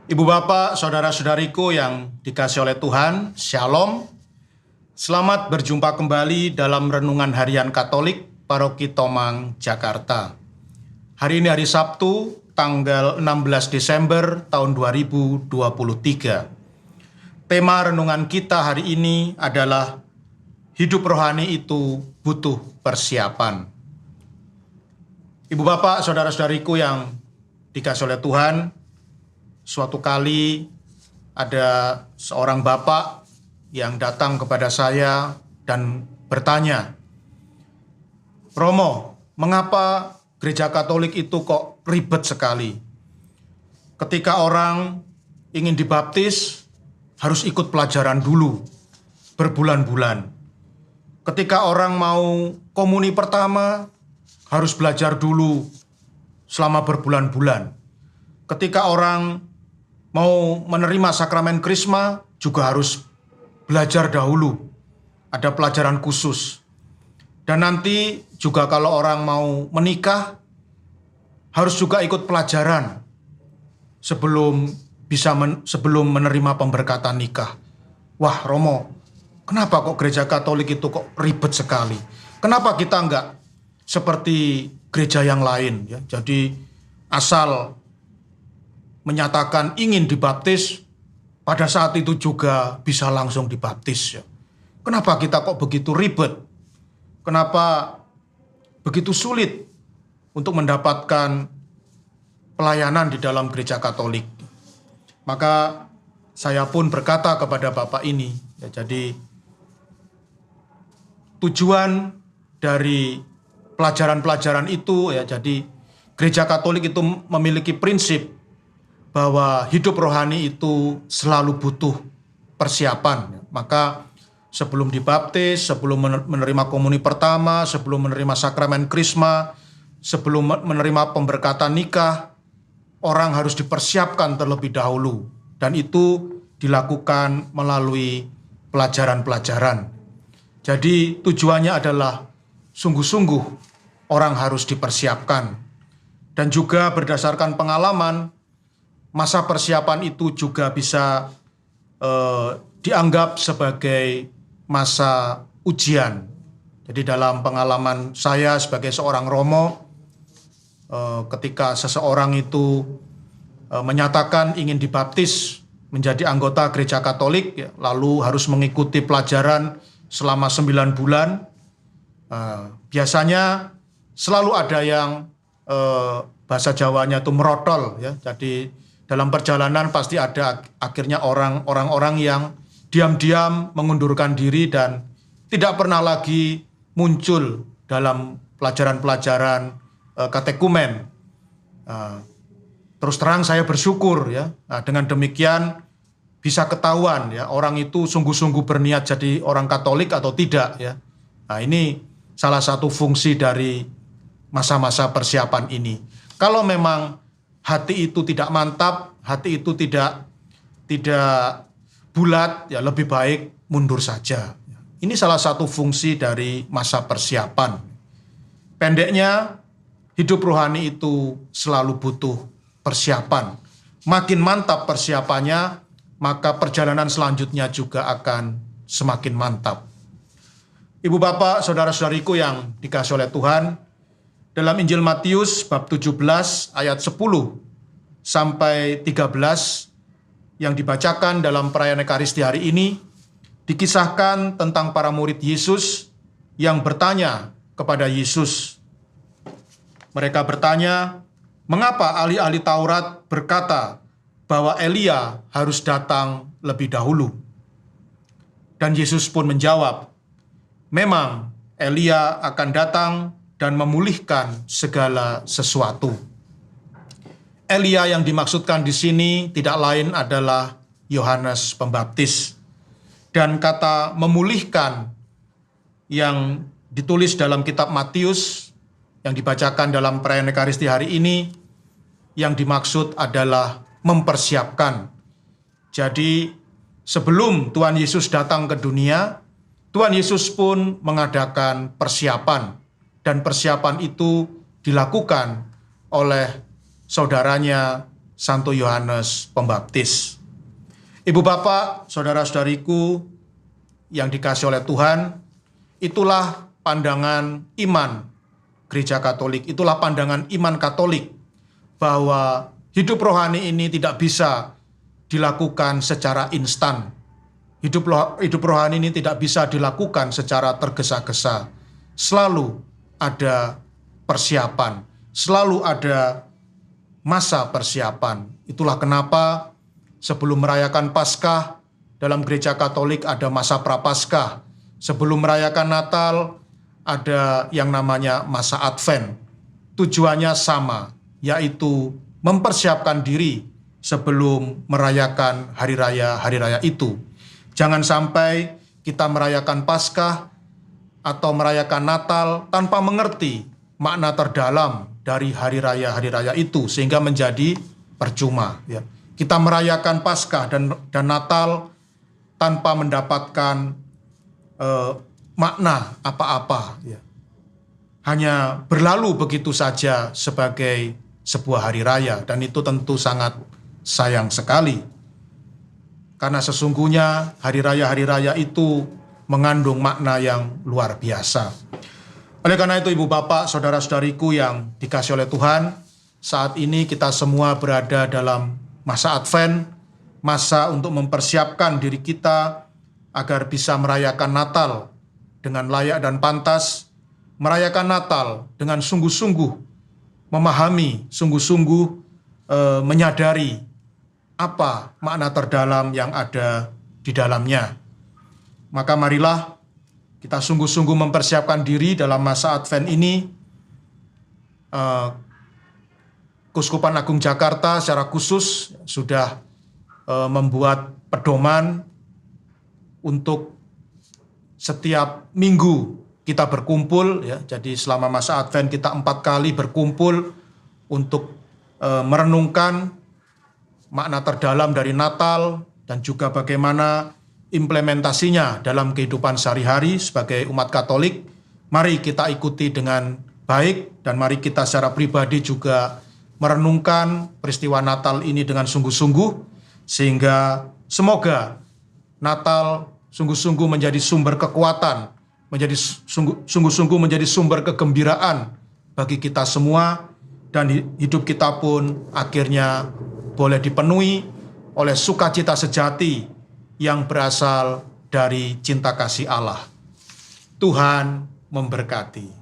Ibu bapak, saudara-saudariku yang dikasihi oleh Tuhan, Shalom. Selamat berjumpa kembali dalam Renungan Harian Katolik Paroki Tomang, Jakarta. Hari ini hari Sabtu, tanggal 16 Desember tahun 2023. Tema renungan kita hari ini adalah hidup rohani itu butuh persiapan. Ibu bapak, saudara-saudariku yang dikasihi oleh Tuhan, suatu kali ada seorang bapak yang datang kepada saya dan bertanya, "Romo, mengapa gereja Katolik itu kok ribet sekali? Ketika orang ingin dibaptis, harus ikut pelajaran dulu, berbulan-bulan. Ketika orang mau komuni pertama, harus belajar dulu selama berbulan-bulan. Ketika orang mau menerima sakramen Krisma, juga harus belajar dahulu. Ada pelajaran khusus. Dan nanti juga kalau orang mau menikah, harus juga ikut pelajaran sebelum menerima pemberkatan nikah." Wah, Romo, kenapa kok gereja Katolik itu kok ribet sekali? Kenapa kita enggak seperti gereja yang lain, ya? Jadi asal menyatakan ingin dibaptis, pada saat itu juga bisa langsung dibaptis, ya. Kenapa kita kok begitu ribet? Kenapa begitu sulit untuk mendapatkan pelayanan di dalam gereja Katolik? Maka saya pun berkata kepada bapak ini, ya, jadi tujuan dari pelajaran-pelajaran itu, ya, jadi gereja Katolik itu memiliki prinsip bahwa hidup rohani itu selalu butuh persiapan. Maka sebelum dibaptis, sebelum menerima komuni pertama, sebelum menerima sakramen Krisma, sebelum menerima pemberkatan nikah, orang harus dipersiapkan terlebih dahulu. Dan itu dilakukan melalui pelajaran-pelajaran. Jadi tujuannya adalah sungguh-sungguh orang harus dipersiapkan. Dan juga berdasarkan pengalaman, masa persiapan itu juga bisa dianggap sebagai masa ujian. Jadi dalam pengalaman saya sebagai seorang romo, ketika seseorang itu menyatakan ingin dibaptis menjadi anggota gereja Katolik, ya, lalu harus mengikuti pelajaran selama 9 bulan, biasanya selalu ada yang bahasa Jawanya itu merotol, ya. Jadi dalam perjalanan pasti ada akhirnya orang-orang yang diam-diam mengundurkan diri dan tidak pernah lagi muncul dalam pelajaran-pelajaran katekumen. Terus terang saya bersyukur, ya. Nah, dengan demikian bisa ketahuan, ya, orang itu sungguh-sungguh berniat jadi orang Katolik atau tidak, ya. Nah, ini salah satu fungsi dari masa-masa persiapan ini. Kalau memang hati itu tidak mantap, hati itu tidak bulat, ya lebih baik mundur saja. Ini salah satu fungsi dari masa persiapan. Pendeknya, hidup rohani itu selalu butuh persiapan. Makin mantap persiapannya, maka perjalanan selanjutnya juga akan semakin mantap. Ibu bapak, saudara-saudariku yang dikasihi oleh Tuhan, dalam Injil Matius bab 17 ayat 10 sampai 13 yang dibacakan dalam perayaan Ekaristi hari ini, dikisahkan tentang para murid Yesus yang bertanya kepada Yesus. Mereka bertanya, "Mengapa ahli-ahli Taurat berkata bahwa Elia harus datang lebih dahulu?" Dan Yesus pun menjawab, "Memang Elia akan datang dan memulihkan segala sesuatu." Elia yang dimaksudkan di sini tidak lain adalah Yohanes Pembaptis. Dan kata memulihkan yang ditulis dalam kitab Matius yang dibacakan dalam perayaan Ekaristi hari ini, yang dimaksud adalah mempersiapkan. Jadi sebelum Tuhan Yesus datang ke dunia, Tuhan Yesus pun mengadakan persiapan. Dan persiapan itu dilakukan oleh saudaranya Santo Yohanes Pembaptis. Ibu bapak, saudara-saudariku yang dikasihi oleh Tuhan, itulah pandangan iman Gereja Katolik, itulah pandangan iman Katolik, bahwa hidup rohani ini tidak bisa dilakukan secara instan. Hidup rohani ini tidak bisa dilakukan secara tergesa-gesa. Selalu ada persiapan, selalu ada masa persiapan. Itulah kenapa sebelum merayakan Paskah, dalam Gereja Katolik ada masa Prapaskah. Sebelum merayakan Natal, ada yang namanya masa Advent. Tujuannya sama, yaitu mempersiapkan diri sebelum merayakan hari raya itu. Jangan sampai kita merayakan Paskah atau merayakan Natal tanpa mengerti makna terdalam dari hari raya itu, sehingga menjadi percuma. Ya. Kita merayakan Paskah dan Natal tanpa mendapatkan makna apa-apa, ya. Hanya berlalu begitu saja sebagai sebuah hari raya, dan itu tentu sangat sayang sekali. Karena sesungguhnya hari raya itu mengandung makna yang luar biasa. Oleh karena itu ibu bapak, saudara-saudariku yang dikasihi oleh Tuhan, saat ini kita semua berada dalam masa Advent, masa untuk mempersiapkan diri kita agar bisa merayakan Natal dengan layak dan pantas, merayakan Natal dengan sungguh-sungguh memahami, sungguh-sungguh menyadari apa makna terdalam yang ada di dalamnya. Maka marilah kita sungguh-sungguh mempersiapkan diri dalam masa Advent ini. Keuskupan Agung Jakarta secara khusus sudah membuat pedoman untuk setiap minggu kita berkumpul, ya. Jadi selama masa Advent kita 4 kali berkumpul untuk merenungkan makna terdalam dari Natal dan juga bagaimana implementasinya dalam kehidupan sehari-hari sebagai umat Katolik. Mari kita ikuti dengan baik dan mari kita secara pribadi juga merenungkan peristiwa Natal ini dengan sungguh-sungguh, sehingga semoga Natal sungguh-sungguh menjadi sumber kekuatan, sungguh-sungguh menjadi sumber kegembiraan bagi kita semua, dan hidup kita pun akhirnya boleh dipenuhi oleh sukacita sejati yang berasal dari cinta kasih Allah. Tuhan memberkati.